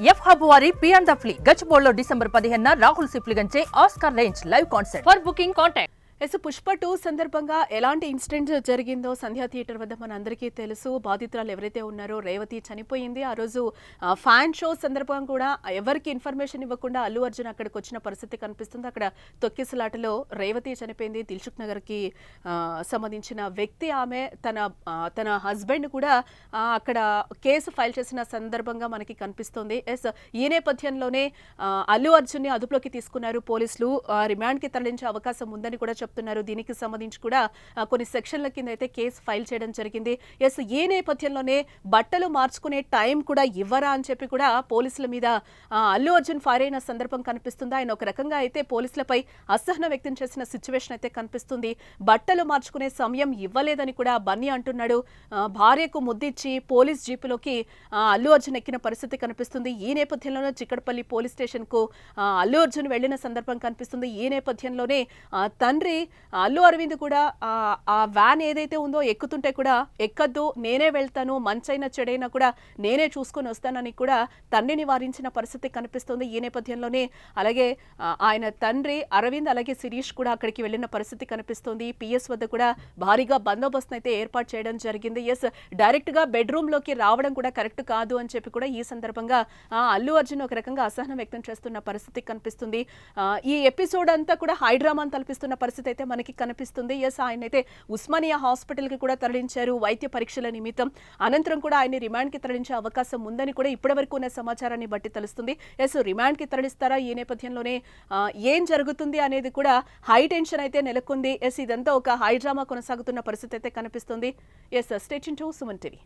F hub వారి పియాన్ the flea గచ్చిబౌలిలో డిసెంబర్ 15న రాహుల్ సిప్లిగంచే Oscar range live concert for booking contact. Pushpa 2 సందర్భంగా ఎలాంటి ఇన్సిడెంట్ జరిగిందో సంధ్యా థియేటర్ వద్ద మనందరికీ తెలుసు. బాధితురాలు ఎవరైతే ఉన్నారో రేవతి చనిపోయింది. ఆ రోజు ఫ్యాన్ షో సందర్భంగా కూడా ఎవరికి ఇన్ఫర్మేషన్ ఇవ్వకుండా అల్లు అర్జున్ అక్కడికి వచ్చిన పరిస్థితి కనిపిస్తుంది. అక్కడ తొక్కిసలాటలో రేవతి చనిపోయింది. దిల్సుఖ్ నగర్కి సంబంధించిన వ్యక్తి ఆమె తన హస్బెండ్ కూడా అక్కడ కేసు ఫైల్ చేసిన సందర్భంగా మనకి కనిపిస్తుంది. ఈ నేపథ్యంలోనే అల్లు అర్జున్ని అదుపులోకి తీసుకున్నారు పోలీసులు. రిమాండ్కి తరలించే అవకాశం ఉందని కూడా చెప్తున్నారు. దీనికి సంబంధించి కూడా కొన్ని సెక్షన్ల కింద అయితే కేసు ఫైల్ చేయడం జరిగింది. ఈ నేపథ్యంలోనే బట్టలు మార్చుకునే టైం కూడా ఇవ్వరా అని చెప్పి కూడా పోలీసుల మీద అల్లు అర్జున్ ఫైర్ అయిన సందర్భం కనిపిస్తుంది. ఆయన ఒక రకంగా అయితే పోలీసులపై అసహనం వ్యక్తం చేసిన సిచ్యువేషన్ అయితే కనిపిస్తుంది. బట్టలు మార్చుకునే సమయం ఇవ్వలేదని కూడా బన్నీ అంటున్నాడు. భార్యకు ముద్దిచ్చి పోలీస్ జీపులోకి అల్లు అర్జున్ ఎక్కిన పరిస్థితి కనిపిస్తుంది. ఈ నేపథ్యంలోనే చిక్కడపల్లి పోలీస్ స్టేషన్ కు అల్లు అర్జున్ వెళ్లిన సందర్భం కనిపిస్తుంది. ఈ నేపథ్యంలోనే తండ్రి అల్లు అరవింద్ కూడా ఆ వ్యాన్ ఏదైతే ఉందో ఎక్కుతుంటే కూడా ఎక్కద్దు, నేనే వెళ్తాను, మంచైనా చెడైనా కూడా నేనే చూసుకొని వస్తానని కూడా తండ్రిని వారించిన పరిస్థితి కనిపిస్తుంది. ఈ నేపథ్యంలోనే అలాగే ఆయన తండ్రి అరవింద్ అలాగే శిరీష్ కూడా అక్కడికి వెళ్లిన పరిస్థితి కనిపిస్తుంది. పిఎస్ వద్ద కూడా భారీగా బందోబస్తు అయితే ఏర్పాటు చేయడం జరిగింది. డైరెక్ట్ గా బెడ్రూమ్ లోకి రావడం కూడా కరెక్ట్ కాదు అని చెప్పి కూడా ఈ సందర్భంగా అల్లు అర్జున్ ఒక రకంగా అసహనం వ్యక్తం చేస్తున్న పరిస్థితి కనిపిస్తుంది. ఈ ఎపిసోడ్ అంతా కూడా హైడ్రామాను తలపిస్తున్న పరిస్థితి అయితే మనకి కనిపిస్తుంది. ఆయన అయితే ఉస్మానియా హాస్పిటల్ కి కూడా తరలించారు వైద్య పరీక్షల నిమిత్తం. అనంతరం కూడా ఆయన రిమాండ్ కి తరలించే అవకాశం ఉందని కూడా ఇప్పటివరకు ఉన్న సమాచారాన్ని బట్టి తెలుస్తుంది. రిమాండ్ కి తరలిస్తారా, ఈ నేపథ్యంలోనే ఏం జరుగుతుంది అనేది కూడా హై టెన్షన్ అయితే నెలకొంది. ఇదంతా ఒక హై డ్రామా కొనసాగుతున్న పరిస్థితి అయితే కనిపిస్తుంది. Stay tuned to Suman TV.